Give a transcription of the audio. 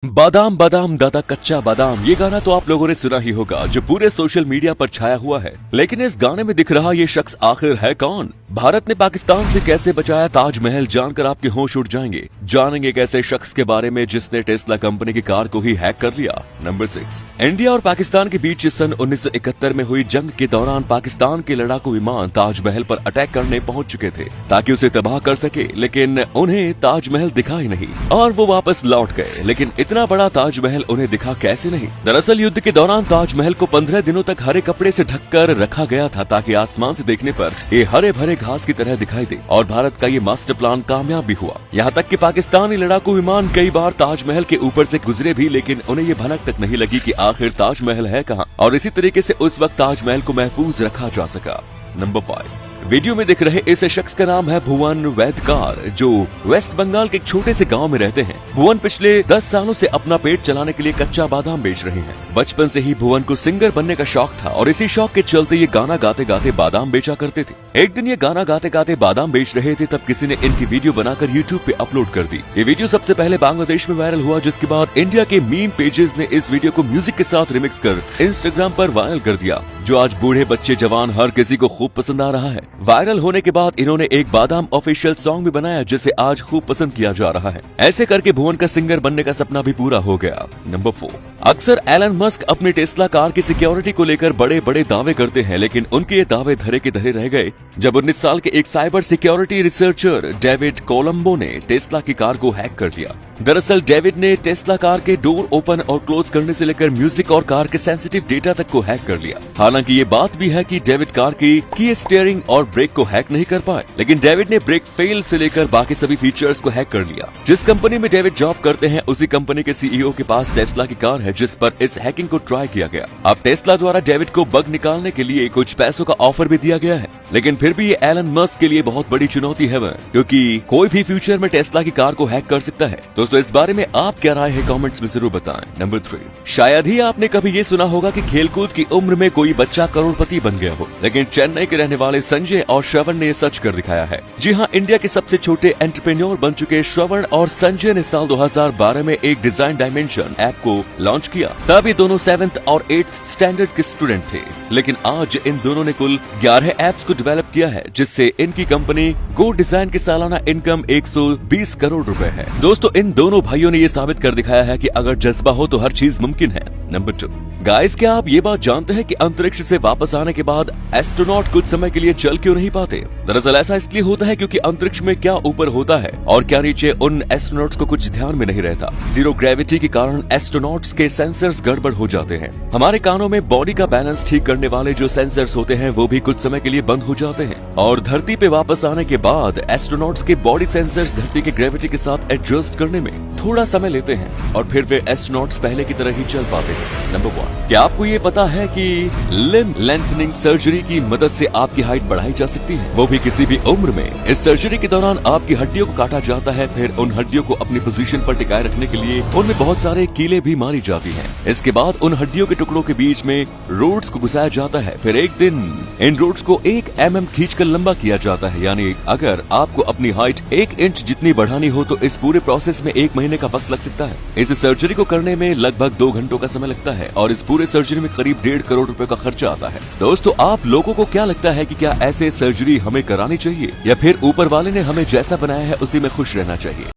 बादाम बादाम दादा कच्चा बादाम, ये गाना तो आप लोगों ने सुना ही होगा, जो पूरे सोशल मीडिया पर छाया हुआ है। लेकिन इस गाने में दिख रहा ये शख्स आखिर है कौन? भारत ने पाकिस्तान से कैसे बचाया ताजमहल, जानकर आपके होश उड़ जाएंगे। जानेंगे कैसे शख्स के बारे में जिसने टेस्ला कंपनी की कार को ही हैक कर लिया। नंबर 6, इंडिया और पाकिस्तान के बीच सन 1971 में हुई जंग के दौरान पाकिस्तान के लड़ाकू विमान ताजमहल पर अटैक करने पहुंच चुके थे ताकि उसे तबाह कर सके, लेकिन उन्हें ताजमहल दिखा ही नहीं और वो वापस लौट गए। लेकिन इतना बड़ा ताजमहल उन्हें दिखा कैसे नहीं? दरअसल युद्ध के दौरान ताजमहल को 15 दिनों तक हरे कपड़े से ढककर रखा गया था ताकि आसमान से देखने पर ये हरे भरे घास की तरह दिखाई दे, और भारत का ये मास्टर प्लान कामयाब भी हुआ। यहाँ तक कि पाकिस्तानी लड़ाकू विमान कई बार ताजमहल के ऊपर से गुजरे भी, लेकिन उन्हें ये भनक तक नहीं लगी कि आखिर ताजमहल है कहाँ, और इसी तरीके से उस वक्त ताजमहल को महफूज रखा जा सका। नंबर 5, वीडियो में दिख रहे इस शख्स का नाम है भुवन वैदकार, जो वेस्ट बंगाल के एक छोटे से गांव में रहते हैं। भुवन पिछले 10 सालों से अपना पेट चलाने के लिए कच्चा बादाम बेच रहे हैं। बचपन से ही भुवन को सिंगर बनने का शौक था और इसी शौक के चलते ये गाना गाते गाते बादाम बेचा करते थे। एक दिन ये गाना गाते गाते बादाम बेच रहे थे, तब किसी ने इनकी वीडियो बनाकर यूट्यूब पे अपलोड कर दी। ये वीडियो सबसे पहले बांग्लादेश में वायरल हुआ, जिसके बाद इंडिया के मीम पेजेस ने इस वीडियो को म्यूजिक के साथ रिमिक्स कर इंस्टाग्राम पर वायरल कर दिया, जो आज बूढ़े बच्चे जवान हर किसी को खूब पसंद आ रहा है। वायरल होने के बाद इन्होंने एक बादाम ऑफिशियल सॉन्ग भी बनाया, जिसे आज खूब पसंद किया जा रहा है। ऐसे करके भुवन का सिंगर बनने का सपना भी पूरा हो गया। नंबर 4, अक्सर एलन मस्क अपनी टेस्ला कार की सिक्योरिटी को लेकर बड़े बड़े दावे करते हैं, लेकिन उनके ये दावे धरे के धरे रह गए जब 19 साल के एक cyber security researcher David Colombo ने टेस्ला की कार को हैक कर लिया। दरअसल डेविड ने टेस्ला कार के डोर ओपन और क्लोज करने से लेकर म्यूजिक और कार के सेंसिटिव डेटा तक को हैक कर लिया। हालांकि ये बात भी है कि डेविड कार की स्टीयरिंग और ब्रेक को हैक नहीं कर पाए, लेकिन डेविड ने ब्रेक फेल से लेकर बाकी सभी फीचर्स को हैक कर लिया। जिस कंपनी में डेविड जॉब करते हैं, उसी कंपनी के सीईओ के पास टेस्ला की कार है, जिस पर इस हैकिंग को ट्राई किया गया। अब टेस्ला द्वारा डेविड को बग निकालने के लिए कुछ पैसों का ऑफर भी दिया गया है, लेकिन फिर भी ये एलन मस्क के लिए बहुत बड़ी चुनौती है, क्योंकि कोई भी फ्यूचर में टेस्ला की कार को हैक कर सकता है। दोस्तों, इस बारे में आप क्या राय है कमेंट्स में जरूर बताएं। नंबर 3, शायद ही आपने कभी ये सुना होगा कि खेलकूद की उम्र में कोई बच्चा करोड़पति बन गया हो, लेकिन चेन्नई के रहने वाले संजय और श्रवण ने सच कर दिखाया है। जी हाँ, इंडिया के सबसे छोटे एंटरप्रेन्योर बन चुके श्रवण और संजय ने साल 2012 में एक डिजाइन डायमेंशन ऐप को लॉन्च किया। तब ये दोनों 7th और 8th स्टैंडर्ड के स्टूडेंट थे, लेकिन आज इन दोनों ने कुल 11 ऐप्स को डेवलप किया है, जिससे इनकी कंपनी गो डिजाइन की सालाना इनकम 120 करोड़ रुपए है। दोस्तों, इन दोनों भाइयों ने ये साबित कर दिखाया है कि अगर जज्बा हो तो हर चीज मुमकिन है। नंबर 2, गाइस, क्या आप ये बात जानते हैं कि अंतरिक्ष से वापस आने के बाद एस्ट्रोनॉट कुछ समय के लिए चल क्यों नहीं पाते? दरअसल ऐसा इसलिए होता है क्योंकि अंतरिक्ष में क्या ऊपर होता है और क्या नीचे, उन एस्ट्रोनॉट्स को कुछ ध्यान में नहीं रहता। जीरो ग्रेविटी के कारण एस्ट्रोनॉट्स के सेंसर्स गड़बड़ हो जाते हैं। हमारे कानों में बॉडी का बैलेंस ठीक करने वाले जो सेंसर्स होते हैं, वो भी कुछ समय के लिए बंद हो जाते हैं, और धरती पे वापस आने के बाद एस्ट्रोनॉट्स के बॉडी सेंसर्स धरती के ग्रेविटी के साथ एडजस्ट करने में थोड़ा समय लेते हैं, और फिर वे एस्ट्रोनॉट्स पहले की तरह ही चल पाते हैं। नंबर 1, क्या आपको ये पता है कि लिम्ब लेंथनिंग सर्जरी की मदद से आपकी हाइट बढ़ाई जा सकती है, वो भी किसी भी उम्र में? इस सर्जरी के दौरान आपकी हड्डियों को काटा जाता है, फिर उन हड्डियों को अपनी पोजीशन पर टिकाए रखने के लिए उनमें बहुत सारे कीलें भी मारी जाती हैं। इसके बाद उन हड्डियों के टुकड़ों के बीच में रोड्स को घुसाया जाता है, फिर एक दिन इन रोड्स को 1 mm खींचकर लंबा किया जाता है। यानी अगर आपको अपनी हाइट 1 इंच जितनी बढ़ानी हो तो इस पूरे प्रोसेस में 1 महीने का वक्त लग सकता है। इस सर्जरी को करने में लगभग 2 घंटों का समय लगता है, और इस पूरे सर्जरी में करीब 1.5 करोड़ रुपए का खर्चा आता है। दोस्तों, आप लोगों को क्या लगता है कि क्या ऐसे सर्जरी हमें करानी चाहिए, या फिर ऊपर वाले ने हमें जैसा बनाया है उसी में खुश रहना चाहिए?